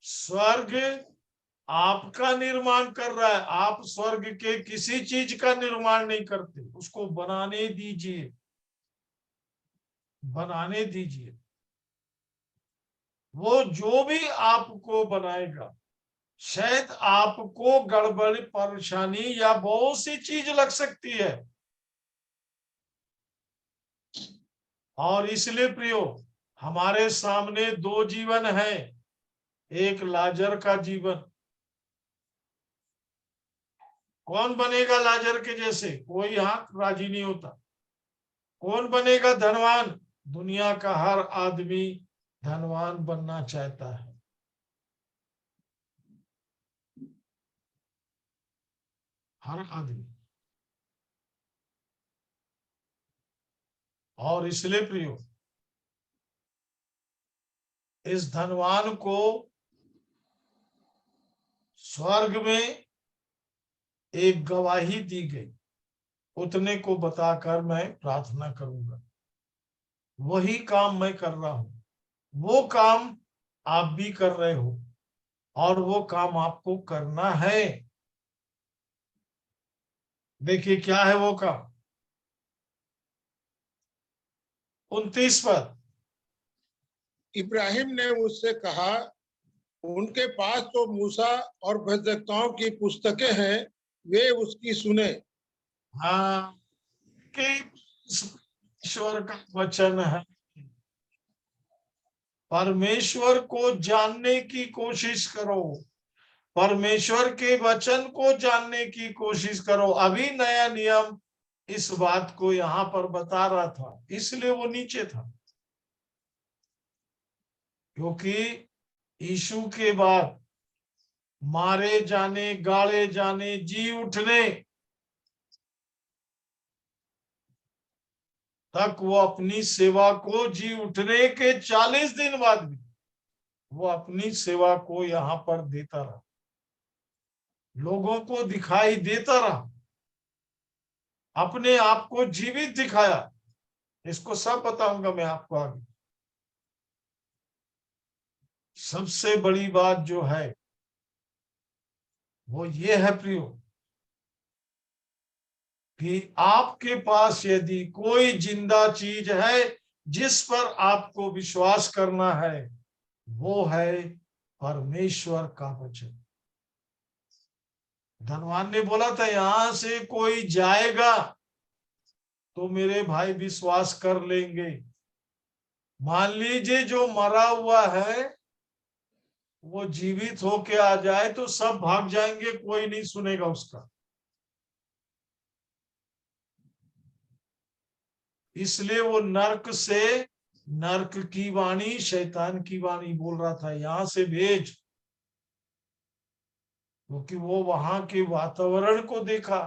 स्वर्ग आपका निर्माण कर रहा है। आप स्वर्ग के किसी चीज का निर्माण नहीं करते, उसको बनाने दीजिए, बनाने दीजिए। वो जो भी आपको बनाएगा, शायद आपको गड़बड़, परेशानी या बहुत सी चीज लग सकती है। और इसलिए प्रियो, हमारे सामने 2 जीवन है। एक लाजर का जीवन। कौन बनेगा लाजर के जैसे? कोई यहाँ राजी नहीं होता। कौन बनेगा धनवान? दुनिया का हर आदमी धनवान बनना चाहता है। हर आदमी। और इसलिए प्रियो, इस धनवान को स्वर्ग में एक गवाही दी गई। उतने को बताकर मैं प्रार्थना करूंगा। वही काम मैं कर रहा हूं, वो काम आप भी कर रहे हो, और वो काम आपको करना है। देखिए क्या है वो काम। 29 पद। इब्राहिम ने उससे कहा, उनके पास तो मूसा और भविष्यवक्ताओं की पुस्तकें हैं, वे उसकी सुने। हाँ, कि ईश्वर का वचन है। परमेश्वर को जानने की कोशिश करो। परमेश्वर के वचन को जानने की कोशिश करो। अभी नया नियम इस बात को यहाँ पर बता रहा था, इसलिए वो नीचे था। क्योंकि यीशु के बाद मारे जाने, गाड़े जाने, जी उठने तक, वो अपनी सेवा को, जी उठने के 40 दिन बाद भी वो अपनी सेवा को यहाँ पर देता रहा, लोगों को दिखाई देता रहा, अपने आप को जीवित दिखाया। इसको सब बताऊंगा मैं आपको आगे। सबसे बड़ी बात जो है वो ये है प्रियो, कि आपके पास यदि कोई जिंदा चीज है जिस पर आपको विश्वास करना है, वो है परमेश्वर का वचन। धनवान ने बोला था, यहां से कोई जाएगा तो मेरे भाई विश्वास कर लेंगे। मान लीजिए जो मरा हुआ है वो जीवित होके आ जाए तो सब भाग जाएंगे, कोई नहीं सुनेगा उसका। इसलिए वो नर्क की वाणी, शैतान की वाणी बोल रहा था, यहां से भेज। क्योंकि वो वहां के वातावरण को देखा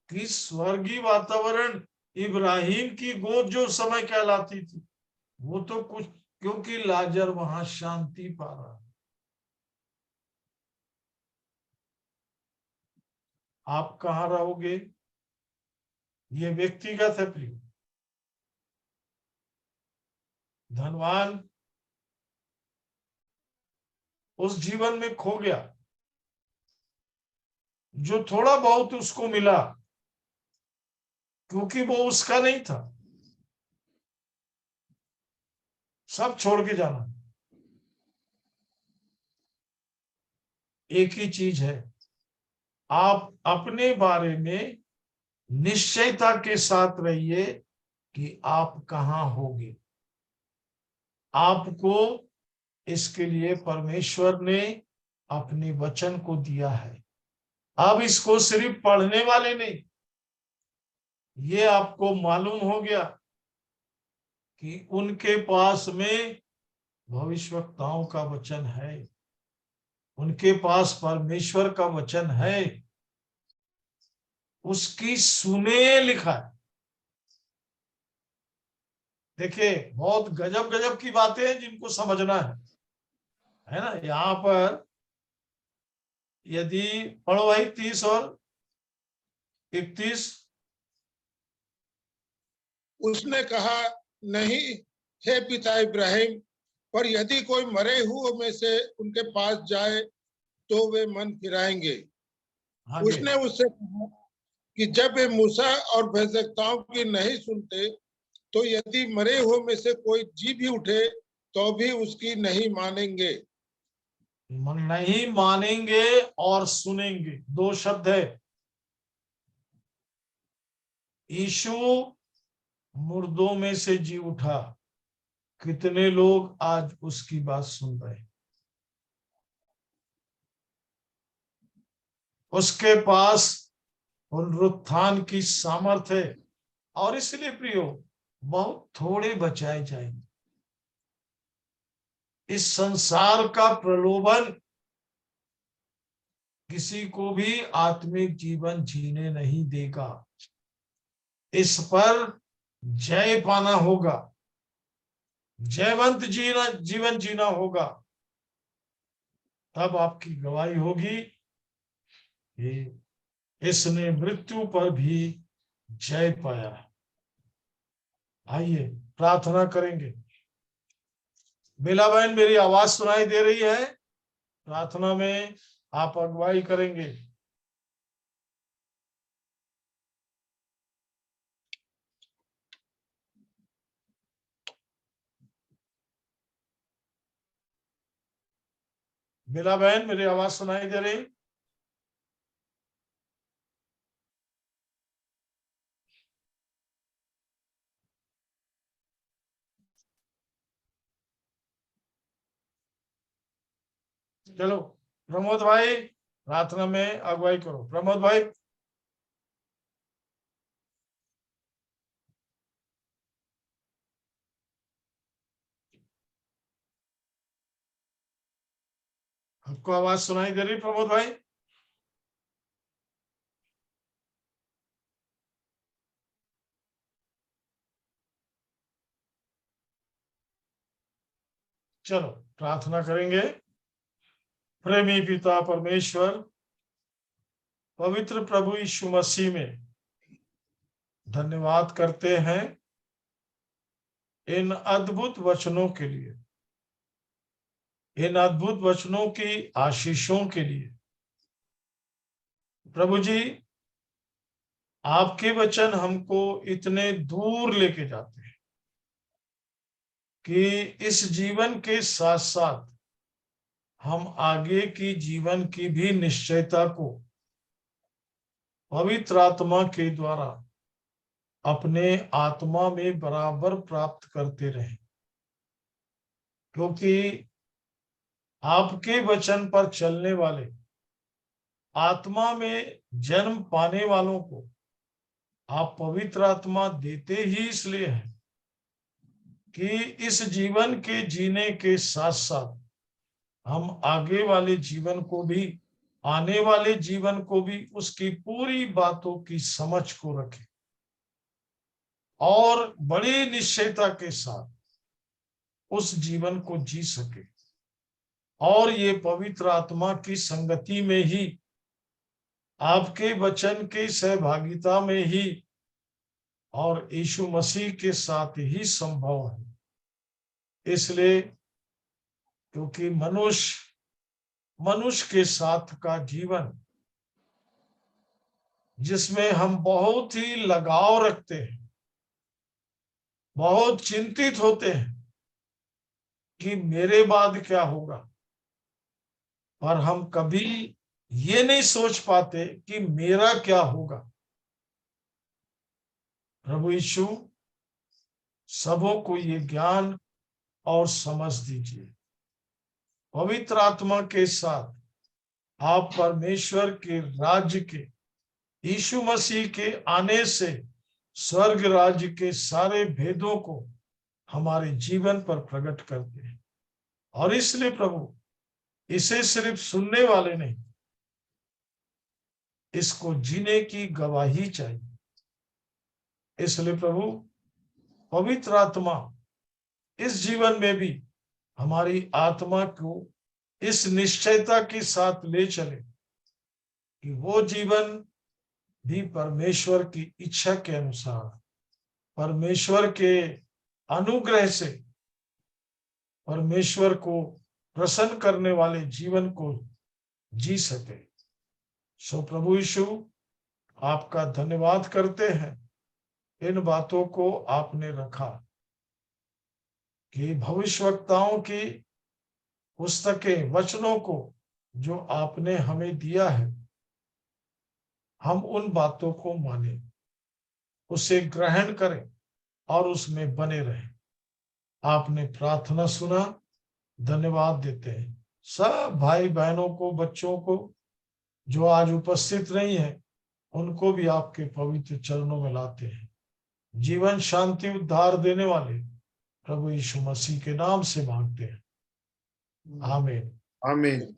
कि स्वर्गीय वातावरण, इब्राहिम की गोद जो समय कहलाती थी, वो तो कुछ, क्योंकि लाजर वहां शांति पा रहा। आप कहाँ रहोगे? ये व्यक्तिगत है प्रिय। धनवान उस जीवन में खो गया जो थोड़ा बहुत उसको मिला, क्योंकि वो उसका नहीं था। सब छोड़ के जाना। एक ही चीज है, आप अपने बारे में निश्चयता के साथ रहिए कि आप कहां होगे। आपको इसके लिए परमेश्वर ने अपने वचन को दिया है। अब इसको सिर्फ पढ़ने वाले नहीं, ये आपको मालूम हो गया कि उनके पास में भविष्यवक्ताओं का वचन है, उनके पास परमेश्वर का वचन है, उसकी सुने लिखा है। देखिए, बहुत गजब गजब की बातें हैं जिनको समझना है ना। यहाँ पर यदि पढ़ो भाई 30 और 31। उसने कहा, नहीं हे पिता इब्राहिम, पर यदि कोई मरे हुए में से उनके पास जाए तो वे मन फिराएंगे। आगे उसने उससे कहा कि जब वे मूसा और भविष्यवक्ताओं की नहीं सुनते, तो यदि मरे हुए में से कोई जी भी उठे तो भी उसकी नहीं मानेंगे। नहीं मानेंगे और सुनेंगे, दो शब्द है। यीशु मुर्दों में से जी उठा, कितने लोग आज उसकी बात सुन रहे हैं। उसके पास पुनरुत्थान की सामर्थ्य है, और इसलिए प्रियो, बहुत थोड़े बचाए जाएंगे। इस संसार का प्रलोभन किसी को भी आत्मिक जीवन जीने नहीं देगा। इस पर जय पाना होगा, जयवंत जीवन जीना होगा। तब आपकी गवाही होगी कि इसने मृत्यु पर भी जय पाया। आइए प्रार्थना करेंगे। बेला बहन, मेरी आवाज सुनाई दे रही है? प्रार्थना में आप अगुवाई करेंगे। बेला बहन, मेरी आवाज सुनाई दे रही? चलो प्रमोद भाई, प्रार्थना में अगुवाई करो। प्रमोद भाई। आपको आवाज सुनाई दे रही प्रमोद भाई? चलो प्रार्थना करेंगे। प्रेमी पिता परमेश्वर, पवित्र प्रभु यीशु मसीह में धन्यवाद करते हैं इन अद्भुत वचनों के लिए, इन अद्भुत वचनों की आशीषों के लिए। प्रभु जी, आपके वचन हमको इतने दूर लेके जाते हैं कि इस जीवन के साथ साथ हम आगे की जीवन की भी निश्चयता को पवित्र आत्मा के द्वारा अपने आत्मा में बराबर प्राप्त करते रहें, क्योंकि आपके वचन पर चलने वाले, आत्मा में जन्म पाने वालों को आप पवित्र आत्मा देते ही इसलिए हैं कि इस जीवन के जीने के साथ साथ हम आगे वाले जीवन को भी, आने वाले जीवन को भी उसकी पूरी बातों की समझ को रखें और बड़ी निश्चयता के साथ उस जीवन को जी सके। और ये पवित्र आत्मा की संगति में ही, आपके वचन की सहभागिता में ही और यीशु मसीह के साथ ही संभव है। इसलिए क्योंकि मनुष्य के साथ का जीवन जिसमें हम बहुत ही लगाव रखते हैं, बहुत चिंतित होते हैं कि मेरे बाद क्या होगा, और हम कभी ये नहीं सोच पाते कि मेरा क्या होगा। प्रभु यीशु सबों को ये ज्ञान और समझ दीजिए। पवित्र आत्मा के साथ आप परमेश्वर के राज्य के, यीशु मसीह के आने से स्वर्ग राज्य के सारे भेदों को हमारे जीवन पर प्रकट करते हैं। और इसलिए प्रभु इसे सिर्फ सुनने वाले नहीं, इसको जीने की गवाही चाहिए। इसलिए प्रभु पवित्र आत्मा इस जीवन में भी हमारी आत्मा को इस निश्चयता के साथ ले चले कि वो जीवन भी परमेश्वर की इच्छा के अनुसार, परमेश्वर के अनुग्रह से, परमेश्वर को प्रसन्न करने वाले जीवन को जी सके। सो प्रभु यीशु आपका धन्यवाद करते हैं, इन बातों को आपने रखा कि भविष्यवक्ताओं की पुस्तकें, वचनों को जो आपने हमें दिया है, हम उन बातों को माने, उसे ग्रहण करें और उसमें बने रहें। आपने प्रार्थना सुना, धन्यवाद देते हैं। सब भाई बहनों को, बच्चों को जो आज उपस्थित नहीं है, उनको भी आपके पवित्र चरणों में लाते हैं। जीवन, शांति, उद्धार देने वाले प्रभु यीशु मसीह के नाम से मांगते हैं, आमीन। आमीन।